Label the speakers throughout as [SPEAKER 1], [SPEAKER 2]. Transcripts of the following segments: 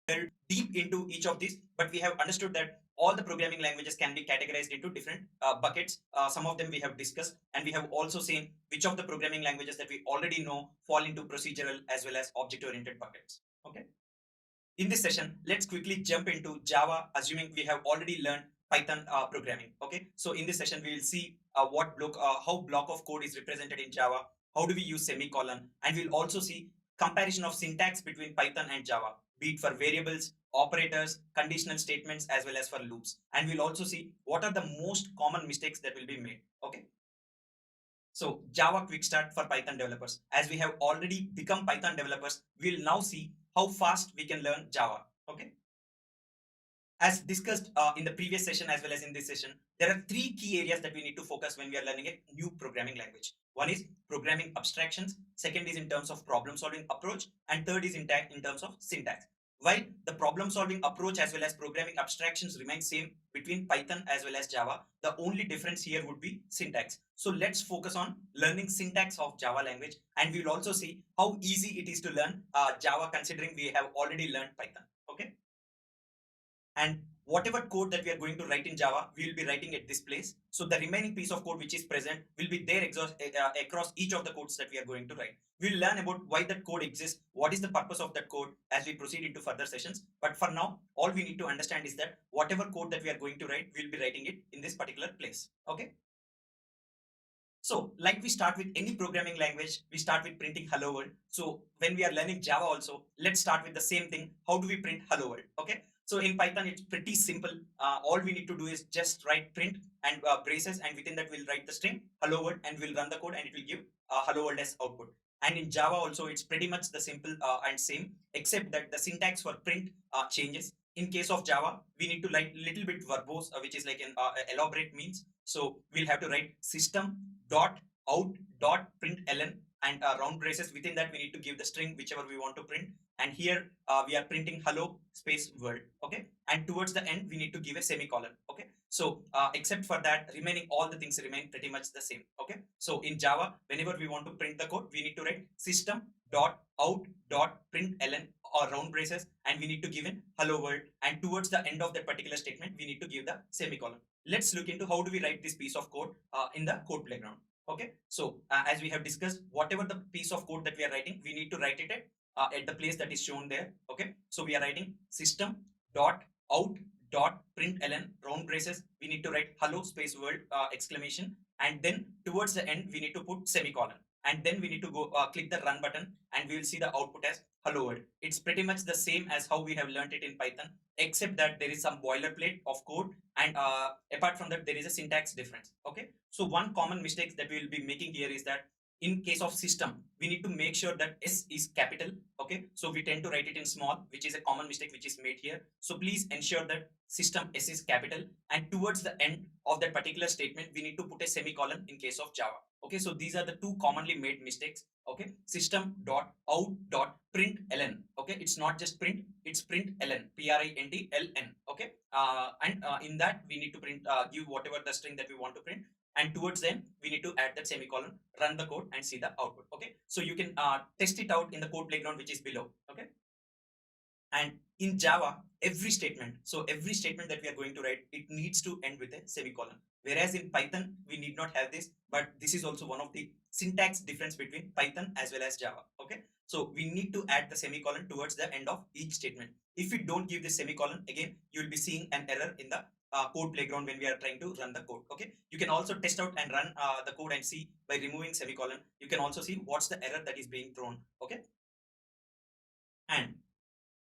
[SPEAKER 1] delved deep into each of these, but we have understood that all the programming languages can be categorized into different buckets. Some of them we have discussed, and we have also seen which of the programming languages that we already know fall into procedural as well as object-oriented buckets. Okay. In this session, let's quickly jump into Java, assuming we have already learned Python programming. Okay, so in this session, we will see how block of code is represented in Java, how do we use semicolon, and we'll also see comparison of syntax between Python and Java, be it for variables, operators, conditional statements, as well as for loops. And we'll also see what are the most common mistakes that will be made. Okay. So Java quick start for Python developers. As we have already become Python developers, we'll now see how fast we can learn Java. Okay. As discussed in the previous session as well as in this session, there are three key areas that we need to focus when we are learning a new programming language. One is programming abstractions, second is in terms of problem solving approach, and third is in terms of syntax. While the problem solving approach as well as programming abstractions remain same between Python as well as Java, the only difference here would be syntax. So let's focus on learning syntax of Java language, and we will also see how easy it is to learn Java considering we have already learned Python. Okay. And whatever code that we are going to write in Java, we will be writing at this place. So the remaining piece of code which is present will be there across each of the codes that we are going to write. We'll learn about why that code exists, what is the purpose of that code as we proceed into further sessions. But for now, all we need to understand is that whatever code that we are going to write, we'll be writing it in this particular place. Okay. So like we start with any programming language, we start with printing hello world. So when we are learning Java also, let's start with the same thing. How do we print hello world? Okay. So in Python, it's pretty simple. All we need to do is just write print and braces, and within that we'll write the string hello world, and we'll run the code, and it will give hello world as output. And in Java also, it's pretty much the simple and same, except that the syntax for print changes. In case of Java, we need to write little bit verbose, which is like an elaborate means. So we'll have to write system dot out dot println, and round braces. Within that, we need to give the string whichever we want to print. And here we are printing hello space world. Okay. And towards the end, we need to give a semicolon. Okay. So except for that, remaining all the things remain pretty much the same. Okay. So in Java, whenever we want to print the code, we need to write system dot out dot println or round braces, and we need to give in hello world. And towards the end of that particular statement, we need to give the semicolon. Let's look into how do we write this piece of code in the code playground. Okay. So as we have discussed, whatever the piece of code that we are writing, we need to write it at the place that is shown there. Okay. So we are writing system dot out dot println round braces. We need to write hello space world exclamation, and then towards the end we need to put semicolon, and then we need to go click the run button, and we will see the output as hello world. It's pretty much the same as how we have learned it in Python, except that there is some boilerplate of code, and apart from that there is a syntax difference. Okay. So one common mistake that we will be making here is that in case of system, we need to make sure that S is capital. Okay. So we tend to write it in small, which is a common mistake which is made here. So please ensure that system S is capital, and towards the end of that particular statement, we need to put a semicolon in case of Java. Okay. So these are the two commonly made mistakes. Okay. System dot out dot println. Okay. It's not just print, it's println, println. Okay. And in that we need to give whatever the string that we want to print, and towards then we need to add that semicolon, run the code, and see the output. Okay. So you can test it out in the code playground which is below. Okay. And in Java, every statement that we are going to write, it needs to end with a semicolon, whereas in Python we need not have this. But this is also one of the syntax difference between Python as well as Java. Okay. So we need to add the semicolon towards the end of each statement. If we don't give the semicolon, again you will be seeing an error in the code playground when we are trying to run the code. Okay. You can also test out and run the code and see by removing semicolon. You can also see what's the error that is being thrown. Okay. And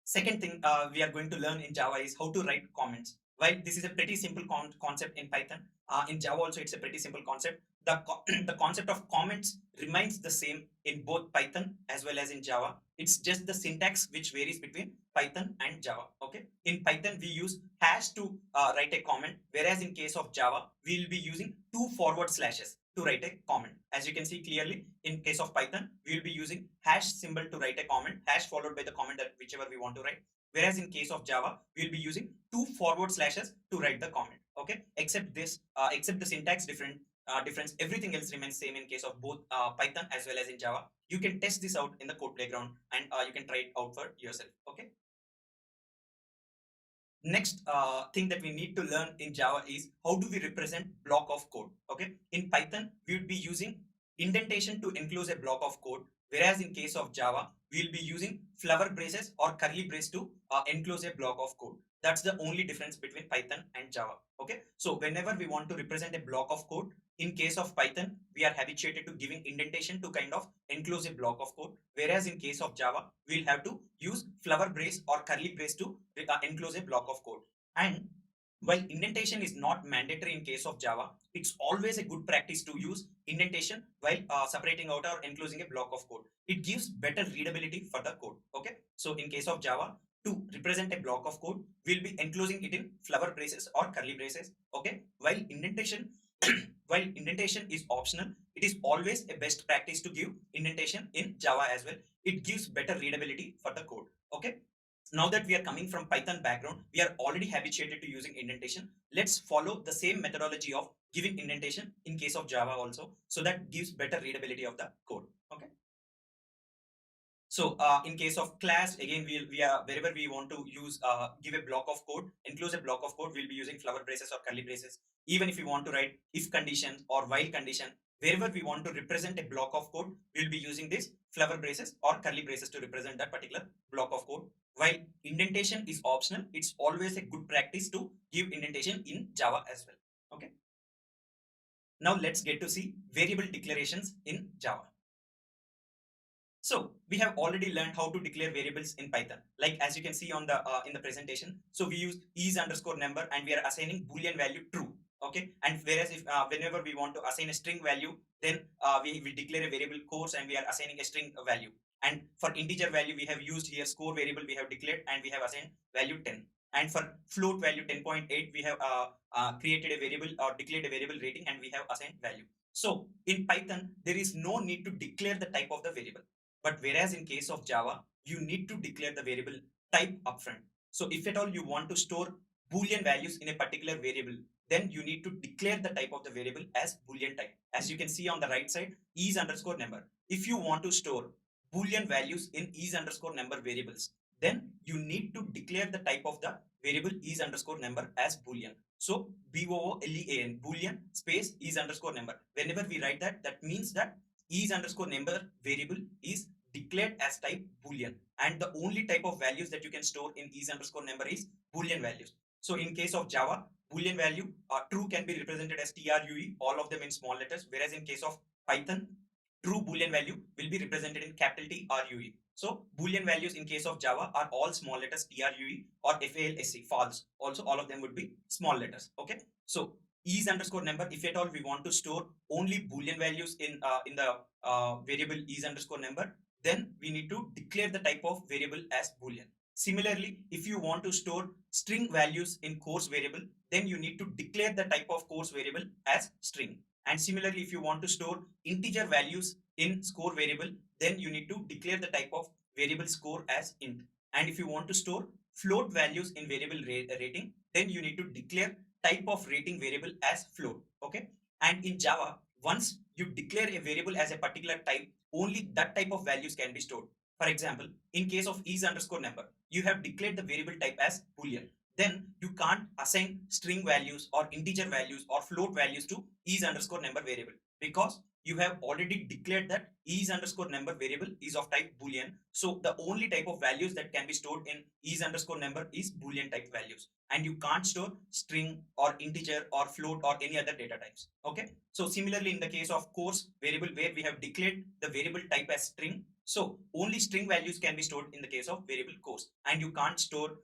[SPEAKER 1] second thing we are going to learn in Java is how to write comments. While this is a pretty simple concept in Python, in Java also it's a pretty simple concept. The concept of comments remains the same in both Python as well as in Java. It's just the syntax which varies between Python and Java. Okay. In Python we use hash to write a comment, whereas in case of Java we will be using two forward slashes to write a comment. As you can see clearly, in case of Python, we will be using hash symbol to write a comment, hash followed by the comment that whichever we want to write. Whereas in case of Java, we will be using two forward slashes to write the comment. Okay, except this, except the syntax difference, everything else remains same in case of both Python as well as in Java. You can test this out in the code playground, and you can try it out for yourself. Okay. Next thing that we need to learn in Java is how do we represent block of code. Okay, in Python we would be using indentation to enclose a block of code, whereas in case of Java we will be using flower braces or curly brace to enclose a block of code. That's the only difference between Python and Java. Okay, so whenever we want to represent a block of code, in case of Python we are habituated to giving indentation to kind of enclose a block of code, whereas in case of Java we'll have to use flower brace or curly brace to enclose a block of code. And while indentation is not mandatory in case of Java, it's always a good practice to use indentation while separating out or enclosing a block of code. It gives better readability for the code. Okay, so in case of Java, to represent a block of code, we'll be enclosing it in flower braces or curly braces. Okay, while indentation while indentation is optional, it is always a best practice to give indentation in Java as well. It gives better readability for the code. Okay, now that we are coming from Python background, we are already habituated to using indentation. Let's follow the same methodology of giving indentation in case of Java also, so that gives better readability of the code. Okay, so in case of class, again, we are wherever we want to use give a block of code, enclose a block of code, we'll be using flower braces or curly braces. Even if we want to write if condition or while condition, wherever we want to represent a block of code, we'll be using this flower braces or curly braces to represent that particular block of code. While indentation is optional, it's always a good practice to give indentation in Java as well. Okay. Now let's get to see variable declarations in Java. So we have already learned how to declare variables in Python. Like as you can see on the in the presentation. So we use is underscore number and we are assigning Boolean value true. Okay. And whereas if whenever we want to assign a string value, then we declare a variable course and we are assigning a string value. And for integer value, we have used here score variable we have declared and we have assigned value 10. And for float value 10.8, we have created a variable or declared a variable rating and we have assigned value. So in Python, there is no need to declare the type of the variable. But whereas in case of Java, you need to declare the variable type upfront. So if at all you want to store Boolean values in a particular variable, then you need to declare the type of the variable as Boolean type. As you can see on the right side, is underscore number. If you want to store Boolean values in is underscore number variables, then you need to declare the type of the variable is underscore number as Boolean. So Boolean, Boolean space is underscore number. Whenever we write that, that means that is underscore number variable is declared as type Boolean, and the only type of values that you can store in is underscore number is Boolean values. So in case of Java, Boolean value true can be represented as true, all of them in small letters, whereas in case of Python, true Boolean value will be represented in capital T R U E. So Boolean values in case of Java are all small letters true or false, false. Also, all of them would be small letters. Okay. So is underscore number, if at all we want to store only Boolean values in the variable is underscore number, then we need to declare the type of variable as Boolean. Similarly, if you want to store string values in course variable, then you need to declare the type of course variable as string. And similarly, if you want to store integer values in score variable, then you need to declare the type of variable score as int. And if you want to store float values in variable rating, then you need to declare type of rating variable as float. Okay. And in Java, once you declare a variable as a particular type, only that type of values can be stored. For example, in case of is underscore number, you have declared the variable type as Boolean. Then you can't assign string values or integer values or float values to is underscore number variable, because you have already declared that is underscore number variable is of type Boolean. So the only type of values that can be stored in is underscore number is Boolean type values, and you can't store string or integer or float or any other data types. Okay. So similarly, in the case of course variable, where we have declared the variable type as string, so only string values can be stored in the case of variable course, and you can't store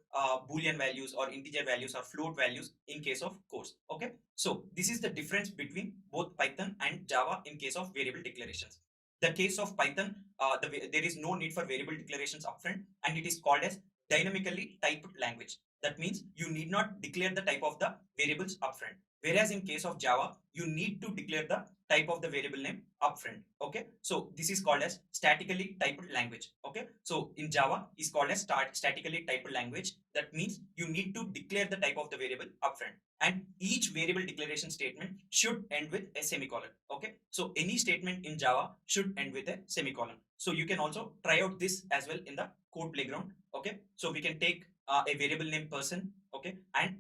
[SPEAKER 1] Boolean values or integer values or float values in case of course. Okay. So this is the difference between both Python and Java in case of variable declarations. The case of Python, there is no need for variable declarations upfront, and it is called as dynamically typed language. That means you need not declare the type of the variables upfront. Whereas in case of Java, you need to declare the type of the variable name upfront. Okay, so this is called as statically typed language. Okay, so in Java is called as statically typed language. That means you need to declare the type of the variable upfront, and each variable declaration statement should end with a semicolon. Okay, so any statement in Java should end with a semicolon. So you can also try out this as well in the code playground. Okay, so we can take a variable name person. Okay, and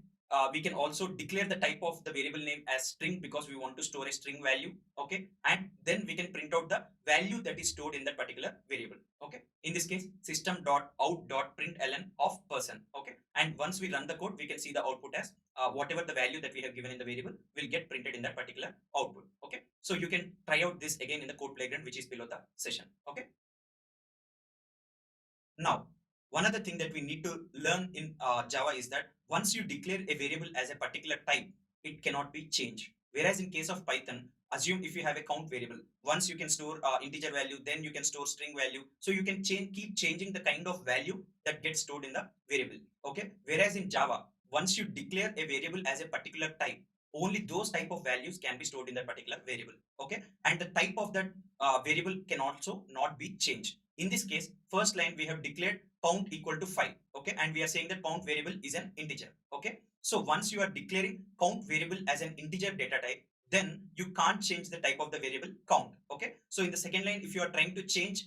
[SPEAKER 1] we can also declare the type of the variable name as string because we want to store a string value. Okay, and then we can print out the value that is stored in that particular variable. Okay, in this case system.out.println of person. Okay, and once we run the code, we can see the output as whatever the value that we have given in the variable will get printed in that particular output. Okay, so you can try out this again in the code playground, which is below the session. Okay, now one other thing that we need to learn in Java is that once you declare a variable as a particular type, it cannot be changed. Whereas in case of Python, assume if you have a count variable, once you can store integer value, then you can store string value. So you can keep changing the kind of value that gets stored in the variable. Okay. Whereas in Java, once you declare a variable as a particular type, only those type of values can be stored in that particular variable. Okay. And the type of that variable can also not be changed. In this case, first line we have declared count equal to 5. Okay, and we are saying that count variable is an integer. Okay, so once you are declaring count variable as an integer data type, then you can't change the type of the variable count. Okay, so in the second line, if you are trying to change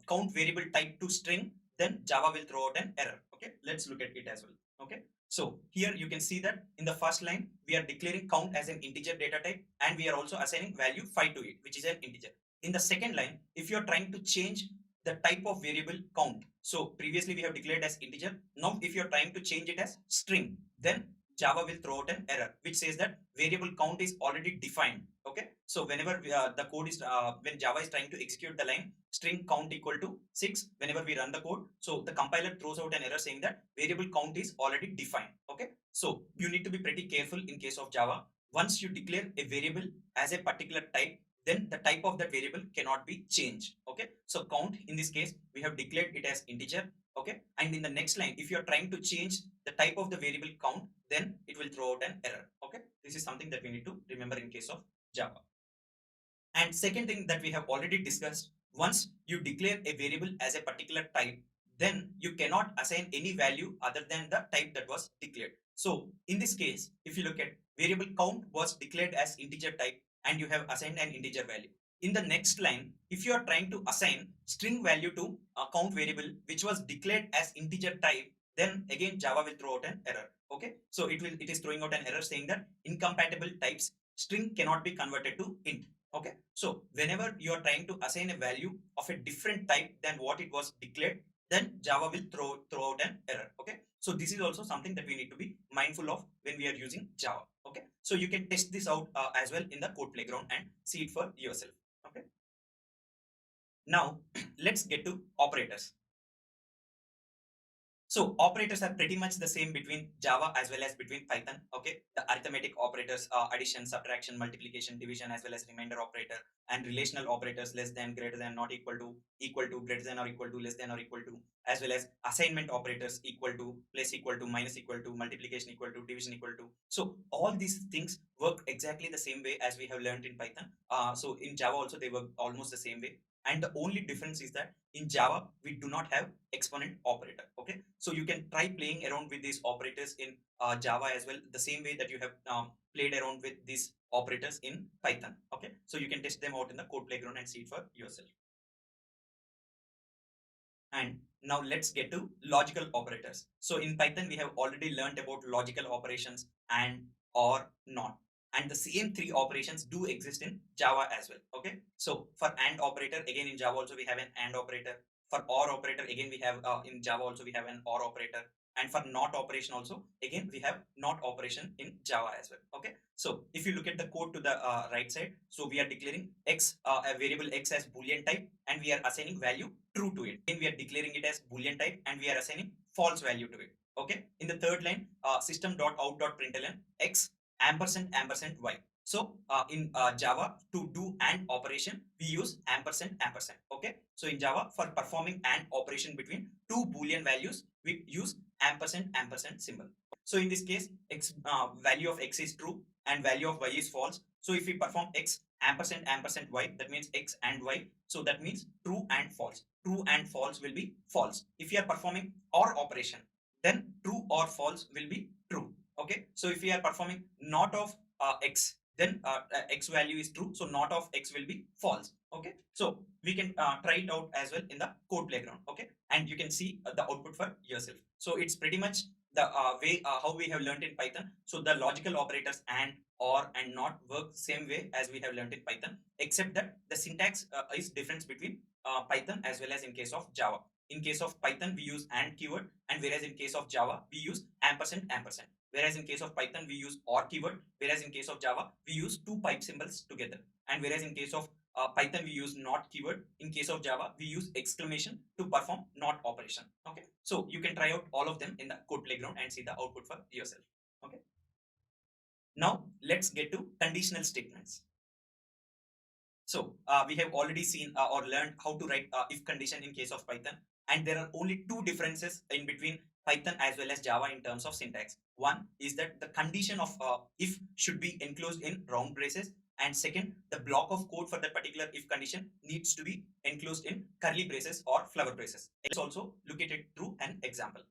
[SPEAKER 1] count variable type to string, then Java will throw out an error. Okay, let's look at it as well. Okay, so here you can see that in the first line we are declaring count as an integer data type, and we are also assigning value 5 to it, which is an integer. In the second line, if you are trying to change the type of variable count, so previously we have declared as integer. Now if you are trying to change it as string, then Java will throw out an error which says that variable count is already defined. Okay, so whenever the code is when Java is trying to execute the line string count equal to 6, whenever we run the code, so the compiler throws out an error saying that variable count is already defined. Okay, so you need to be pretty careful in case of Java. Once you declare a variable as a particular type, then the type of that variable cannot be changed. Okay, so count, in this case we have declared it as integer. Okay, and in the next line, if you are trying to change the type of the variable count, then it will throw out an error. Okay, this is something that we need to remember in case of Java. And second thing that we have already discussed, once you declare a variable as a particular type, then you cannot assign any value other than the type that was declared. So in this case, if you look at variable count was declared as integer type and you have assigned an integer value. In the next line, if you are trying to assign string value to a count variable which was declared as integer type, then again Java will throw out an error. Okay, so it is throwing out an error saying that incompatible types string cannot be converted to int. Okay, so whenever you are trying to assign a value of a different type than what it was declared, then Java will throw out an error. Okay, so this is also something that we need to be mindful of when we are using Java. Okay, so you can test this out as well in the code playground and see it for yourself. Okay, now let's get to operators. So operators are pretty much the same between Java as well as between Python. Okay, the arithmetic operators, addition, subtraction, multiplication, division, as well as remainder operator, and relational operators, less than, greater than, not equal to, greater than or equal to, less than or equal to, as well as assignment operators, equal to, plus equal to, minus equal to, multiplication equal to, division equal to. So all these things work exactly the same way as we have learned in Python. So in Java also they work almost the same way. And the only difference is that in Java, we do not have exponent operator. Okay, so you can try playing around with these operators in Java as well, the same way that you have played around with these operators in Python. Okay, so you can test them out in the code playground and see it for yourself. And now let's get to logical operators. So in Python, we have already learned about logical operations and, or, not. And the same three operations do exist in Java as well. Okay, so for AND operator, again in Java also we have an AND operator. For OR operator, again we have in Java also we have an OR operator. And for not operation also, again we have not operation in Java as well. Okay, so if you look at the code to the right side, so we are declaring x, a variable x as boolean type, and we are assigning value true to it. Then we are declaring it as boolean type and we are assigning false value to it. Okay, in the third line, system.out.println x ampersand ampersand y. So in Java, to do AND operation, we use ampersand ampersand. Okay, so in Java, for performing AND operation between two boolean values, we use ampersand ampersand symbol. So in this case, x value of x is true and value of y is false. So if we perform x ampersand ampersand y, that means x and y. So that means true and false. True and false will be false. If you are performing OR operation, then true or false will be true. Okay. So if we are performing not of x, then x value is true. So not of x will be false. Okay. So we can try it out as well in the code playground. Okay. And you can see the output for yourself. So it's pretty much the way how we have learned in Python. So the logical operators and, or, and not work same way as we have learned in Python, except that the syntax is difference between Python as well as in case of Java. In case of Python, we use and keyword, and whereas in case of Java, we use ampersand ampersand. Whereas in case of Python, we use or keyword, whereas in case of Java, we use two pipe symbols together. And whereas in case of Python, we use not keyword. In case of Java, we use exclamation to perform not operation. Okay, so you can try out all of them in the code playground and see the output for yourself. Okay, now let's get to conditional statements. So we have already seen or learned how to write if condition in case of Python, and there are only two differences in between Python as well as Java in terms of syntax. One is that the condition of if should be enclosed in round braces, and second, the block of code for that particular if condition needs to be enclosed in curly braces or flower braces. Let's also look at it through an example.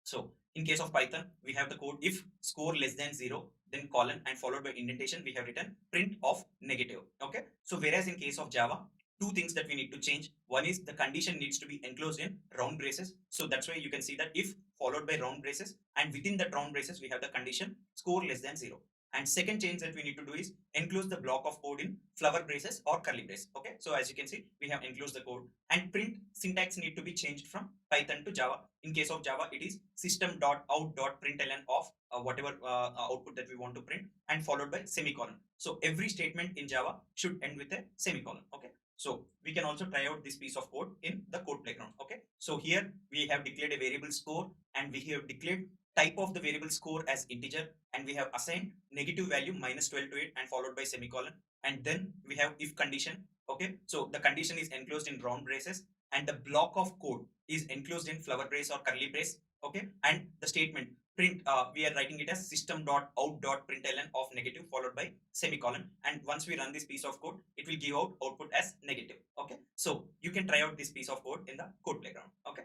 [SPEAKER 1] So in case of Python, we have the code if score less than 0, then colon and followed by indentation, we have written print of negative. Okay. So whereas in case of Java, two things that we need to change. One is the condition needs to be enclosed in round braces. So that's why you can see that if followed by round braces, and within that round braces, we have the condition score less than 0. And second change that we need to do is enclose the block of code in flower braces or curly brace. Okay. So as you can see, we have enclosed the code, and print syntax need to be changed from Python to Java. In case of Java, it is system.out.println of whatever output that we want to print, and followed by semicolon. So every statement in Java should end with a semicolon. Okay. So we can also try out this piece of code in the code playground. Okay. So here we have declared a variable score, and we have declared type of the variable score as integer, and we have assigned negative value -12 to it and followed by semicolon. And then we have if condition. Okay. So the condition is enclosed in round braces, and the block of code is enclosed in flower brace or curly brace. Okay. And the statement print, we are writing it as system.out.println of negative followed by semicolon. And once we run this piece of code, it will give out output as negative. Okay. So you can try out this piece of code in the code playground. Okay.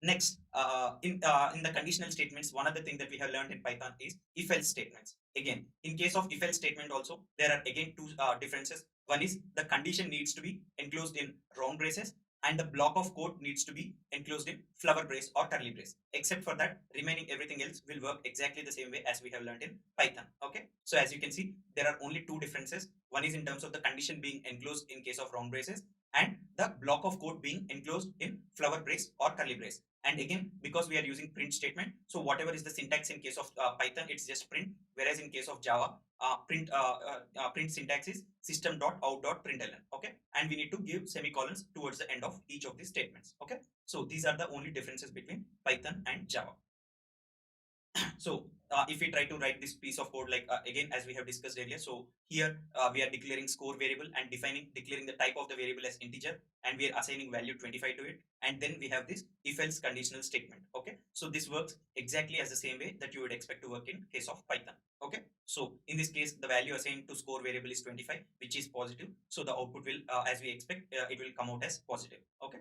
[SPEAKER 1] Next, in the conditional statements, one other thing that we have learned in Python is if-else statements. Again, in case of if-else statement also, there are again two differences. One is the condition needs to be enclosed in round braces, and the block of code needs to be enclosed in flower brace or curly brace. Except for that, remaining everything else will work exactly the same way as we have learned in Python. Okay. So as you can see, there are only two differences. One is in terms of the condition being enclosed in case of round braces, and the block of code being enclosed in flower brace or curly brace. And again, because we are using print statement, so whatever is the syntax in case of Python, it's just print. Whereas in case of Java, print syntax is system.out.println. Okay, and we need to give semicolons towards the end of each of these statements. Okay, so these are the only differences between Python and Java. So if we try to write this piece of code, like again, as we have discussed earlier, so here we are declaring score variable and declaring the type of the variable as integer, and we are assigning value 25 to it, and then we have this if else conditional statement. Okay, so this works exactly as the same way that you would expect to work in case of Python. Okay, so in this case, the value assigned to score variable is 25, which is positive, so the output will as we expect, it will come out as positive. Okay.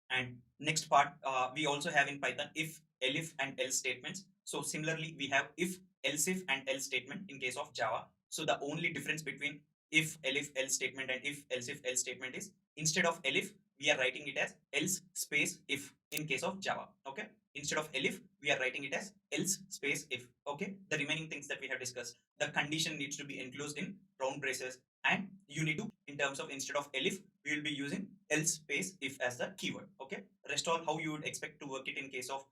[SPEAKER 1] And next part, we also have in Python if, elif, and else statements. So similarly, we have if, else if, and else statement in case of Java. So the only difference between if, elif, else statement and if, else if, else statement is instead of elif, we are writing it as else space if in case of Java. Okay. Instead of elif, we are writing it as else space if. Okay. The remaining things that we have discussed, the condition needs to be enclosed in round braces, and you need to, in terms of instead of elif, we will be using else space if as the keyword. Okay. Rest all how you would expect to work it in case of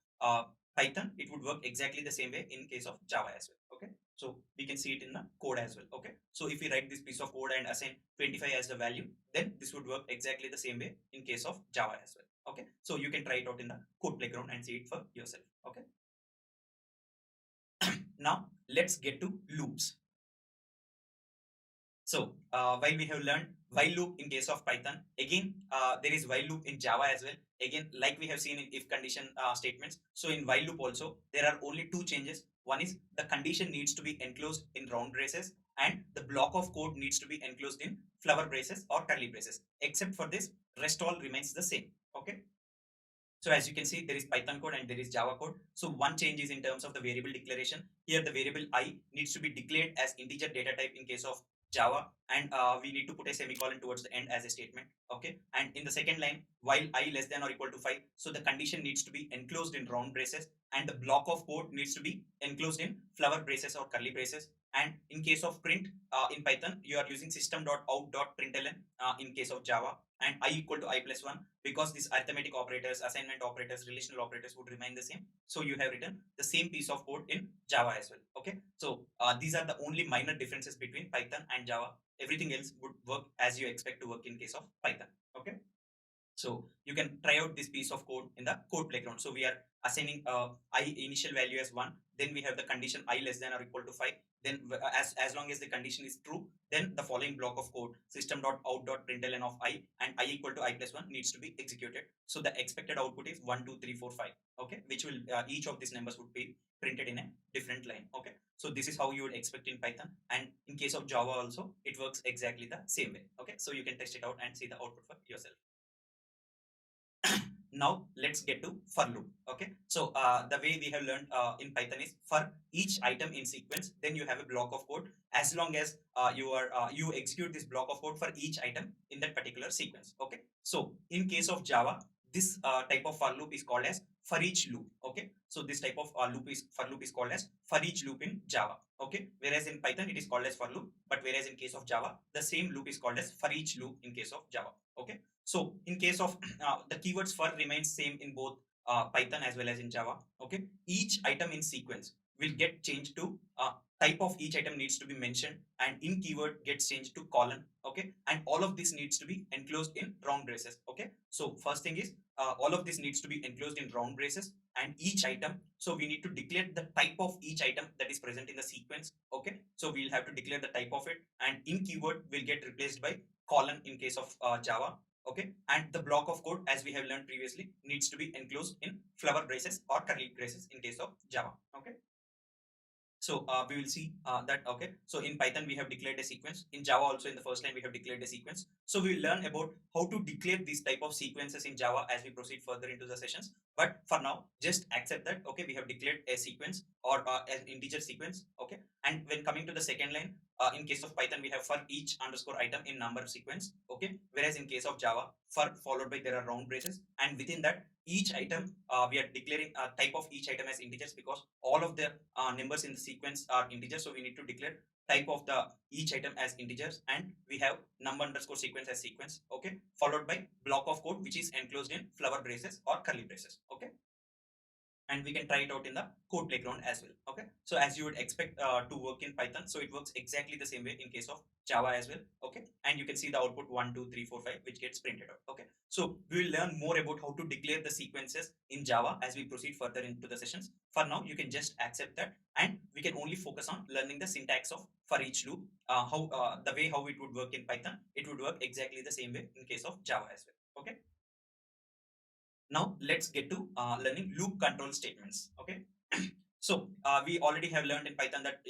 [SPEAKER 1] Python, it would work exactly the same way in case of Java as well. Okay. So we can see it in the code as well. Okay. So if we write this piece of code and assign 25 as the value, then this would work exactly the same way in case of Java as well. Okay. So you can try it out in the code playground and see it for yourself. Okay. Now let's get to loops. So while we have learned while loop in case of Python, again there is while loop in Java as well. Again, like we have seen in if condition statements. So in while loop also there are only two changes. One is the condition needs to be enclosed in round braces, and the block of code needs to be enclosed in flower braces or curly braces. Except for this, rest all remains the same. Okay. So as you can see, there is Python code and there is Java code. So one change is in terms of the variable declaration. Here the variable I needs to be declared as integer data type in case of Java, and we need to put a semicolon towards the end as a statement. Okay. And in the second line, while I less than or equal to 5, so the condition needs to be enclosed in round braces, and the block of code needs to be enclosed in flower braces or curly braces. And in case of print in Python, you are using system.out.println in case of Java, and I equal to I plus 1, because these arithmetic operators, assignment operators, relational operators would remain the same. So you have written the same piece of code in Java as well. Okay. So these are the only minor differences between Python and Java. Everything else would work as you expect to work in case of Python. Okay. So you can try out this piece of code in the code playground. So we are assigning I initial value as 1. Then we have the condition I less than or equal to 5. Then as long as the condition is true, then the following block of code system.out.println of I and I equal to I plus 1 needs to be executed. So the expected output is 1, 2, 3, 4, 5. Okay, which will each of these numbers would be printed in a different line. Okay, so this is how you would expect in Python, and in case of Java also it works exactly the same way. Okay, so you can test it out and see the output for yourself. Now let's get to for loop. Okay, so the way we have learned in Python is for each item in sequence, then you have a block of code. As long as you execute this block of code for each item in that particular sequence. Okay, so in case of Java, this type of for loop is called as for each loop. Okay, so this type of for loop is called as for each loop in Java. Okay, whereas in Python it is called as for loop, but whereas in case of Java, the same loop is called as for each loop in case of Java. Okay, so in case of the keywords for remains same in both Python as well as in Java. Okay, each item in sequence will get changed to type of each item needs to be mentioned, and in keyword gets changed to colon. Okay, and all of this needs to be enclosed in round braces. Okay, so first thing is all of this needs to be enclosed in round braces, and each item. So we need to declare the type of each item that is present in the sequence. Okay, so we'll have to declare the type of it, and in keyword will get replaced by colon in case of Java. Okay, and the block of code, as we have learned previously, needs to be enclosed in flower braces or curly braces in case of Java. Okay, so we will see that. Okay, so in Python we have declared a sequence. In Java also in the first line we have declared a sequence. So we will learn about how to declare these type of sequences in Java as we proceed further into the sessions. But for now, just accept that. Okay, we have declared a sequence or an integer sequence. Okay, and when coming to the second line, in case of Python we have for each underscore item in number sequence. Okay, whereas in case of Java, for followed by there are round braces, and within that each item we are declaring a type of each item as integers, because all of the numbers in the sequence are integers. So we need to declare type of the each item as integers, and we have number underscore sequence as sequence. Okay, followed by block of code which is enclosed in flower braces or curly braces. Okay, and we can try it out in the code playground as well. Okay, so as you would expect to work in Python, so it works exactly the same way in case of Java as well. Okay, and you can see the output 1, 2, 3, 4, 5 which gets printed out. Okay, so we will learn more about how to declare the sequences in Java as we proceed further into the sessions. For now, you can just accept that, and we can only focus on learning the syntax of for each loop. How the way how it would work in Python, it would work exactly the same way in case of Java as well. Okay, now let's get to learning loop control statements. Okay, so we already have learned in Python that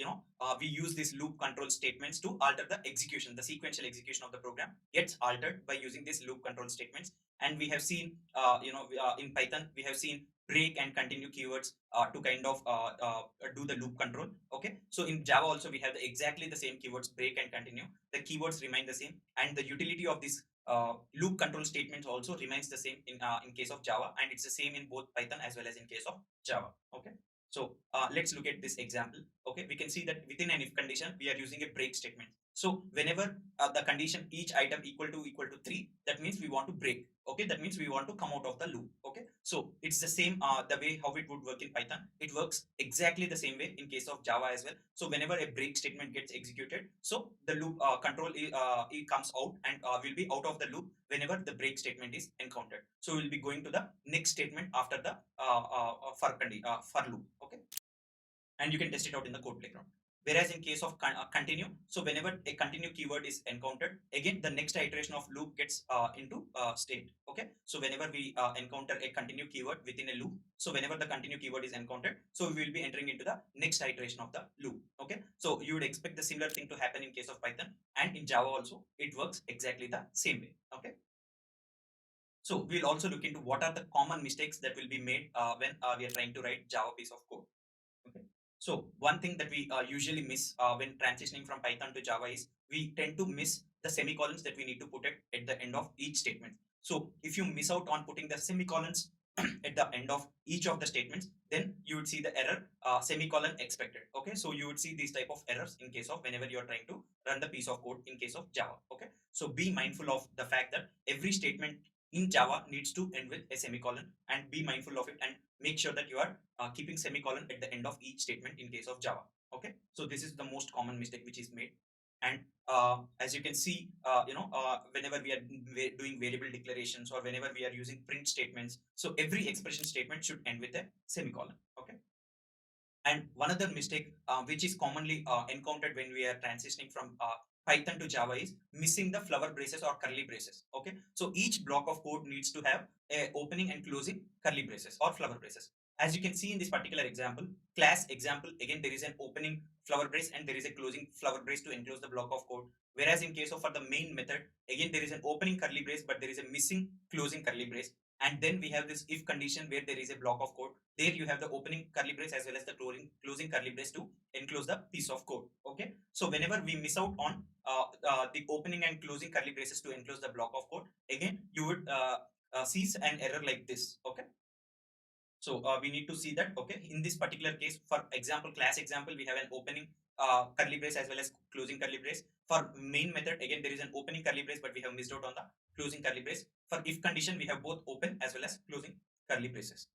[SPEAKER 1] we use these loop control statements to alter the execution. The sequential execution of the program gets altered by using these loop control statements. And we have seen in Python we have seen break and continue keywords to kind of do the loop control. Okay, so in Java also we have exactly the same keywords, break and continue. The keywords remain the same, and the utility of this loop control statements also remains the same in case of Java, and it's the same in both Python as well as in case of Java. Okay, so let's look at this example. Okay, we can see that within an if condition we are using a break statement. So whenever the condition each item equal to 3, that means we want to break. Okay, that means we want to come out of the loop. Okay, so it's the same the way how it would work in Python. It works exactly the same way in case of Java as well. So whenever a break statement gets executed, so the loop control it comes out and will be out of the loop whenever the break statement is encountered. So we'll be going to the next statement after the for loop. Okay, and you can test it out in the code playground. Whereas in case of continue, so whenever a continue keyword is encountered, again the next iteration of loop gets into state. Okay, so whenever we encounter a continue keyword within a loop, so whenever the continue keyword is encountered, so we will be entering into the next iteration of the loop. Okay, so you would expect the similar thing to happen in case of Python, and in Java also it works exactly the same way. Okay, so we'll also look into what are the common mistakes that will be made when we are trying to write Java piece of code. Okay. So one thing that we usually miss when transitioning from Python to Java is we tend to miss the semicolons that we need to put it at the end of each statement. So if you miss out on putting the semicolons at the end of each of the statements, then you would see the error semicolon expected. Okay, so you would see these type of errors in case of whenever you are trying to run the piece of code in case of Java. Okay, so be mindful of the fact that every statement in Java needs to end with a semicolon, and be mindful of it and make sure that you are keeping semicolon at the end of each statement in case of Java. Okay, so this is the most common mistake which is made. And as you can see, whenever we are doing variable declarations or whenever we are using print statements, so every expression statement should end with a semicolon. Okay, and one other mistake which is commonly encountered when we are transitioning from Python to Java is missing the flower braces or curly braces. Okay, so each block of code needs to have a opening and closing curly braces or flower braces. As you can see in this particular example, class example, again there is an opening flower brace and there is a closing flower brace to enclose the block of code. Whereas in case of for the main method, again there is an opening curly brace but there is a missing closing curly brace. And then we have this if condition where there is a block of code. There you have the opening curly brace as well as the closing curly brace to enclose the piece of code. Okay, so whenever we miss out on the opening and closing curly braces to enclose the block of code, again you would see an error like this. Okay, so we need to see that. Okay, in this particular case, for example, class example, we have an opening curly brace as well as closing curly brace. For main method, again there is an opening curly brace but we have missed out on the closing curly brace. For if condition, we have both open as well as closing curly braces.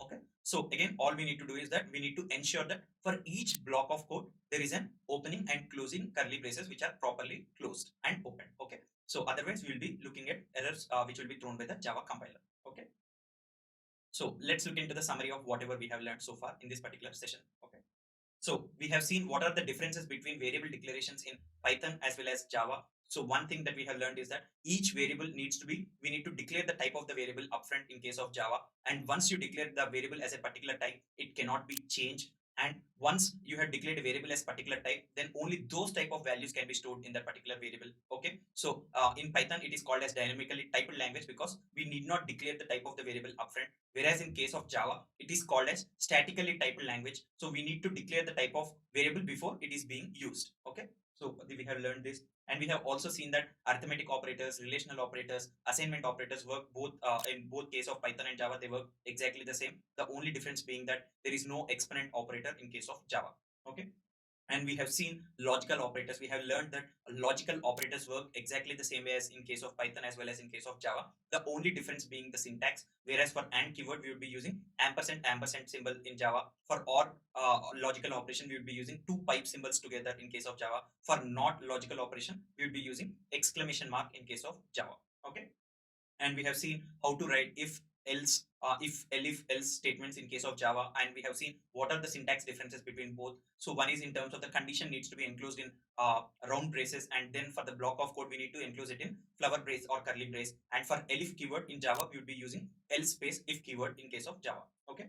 [SPEAKER 1] Okay, so again all we need to do is that we need to ensure that for each block of code there is an opening and closing curly braces which are properly closed and open. Okay, so otherwise we will be looking at errors which will be thrown by the Java compiler. Okay, so let's look into the summary of whatever we have learned so far in this particular session. Okay, so we have seen what are the differences between variable declarations in Python as well as Java. So one thing that we have learned is that each variable needs to be, we need to declare the type of the variable upfront in case of Java. And once you declare the variable as a particular type, it cannot be changed. And once you have declared a variable as particular type, then only those type of values can be stored in that particular variable. Okay, so in Python it is called as dynamically typed language because we need not declare the type of the variable upfront. Whereas in case of Java, it is called as statically typed language. So we need to declare the type of variable before it is being used. Okay, so we have learned this, and we have also seen that arithmetic operators, relational operators, assignment operators work both in both case of Python and Java. They work exactly the same. The only difference being that there is no exponent operator in case of Java. Okay, and we have seen logical operators. We have learned that logical operators work exactly the same way as in case of Python as well as in case of Java. The only difference being the syntax. Whereas for AND keyword, we would be using ampersand symbol in Java. For OR logical operation, we would be using two pipe symbols together in case of Java. For not logical operation, we would be using exclamation mark in case of Java. Okay, and we have seen how to write if else statements in case of Java, and we have seen what are the syntax differences between both. So one is in terms of the condition needs to be enclosed in round braces, and then for the block of code we need to enclose it in flower brace or curly brace. And for elif keyword in Java, we would be using else space if keyword in case of Java. Okay,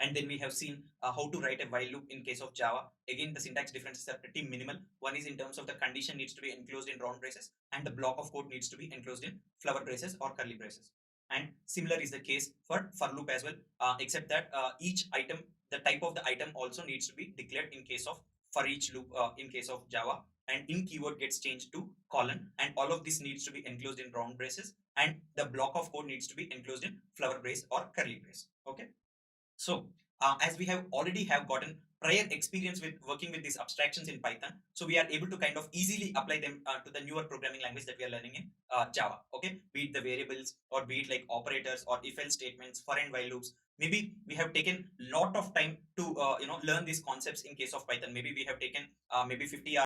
[SPEAKER 1] and then we have seen how to write a while loop in case of Java. Again, the syntax differences are pretty minimal. One is in terms of the condition needs to be enclosed in round braces, and the block of code needs to be enclosed in flower braces or curly braces. And similar is the case for loop as well, except that each item, the type of the item also needs to be declared in case of for each loop in case of Java. And in keyword gets changed to colon, and all of this needs to be enclosed in round braces, and the block of code needs to be enclosed in flower brace or curly brace. Okay, so as we have already have gotten prior experience with working with these abstractions in Python, so we are able to kind of easily apply them to the newer programming language that we are learning in Java. Okay, be it the variables or be it like operators or if else statements, for and while loops. Maybe we have taken lot of time to learn these concepts in case of Python. Maybe we have taken maybe 50 hours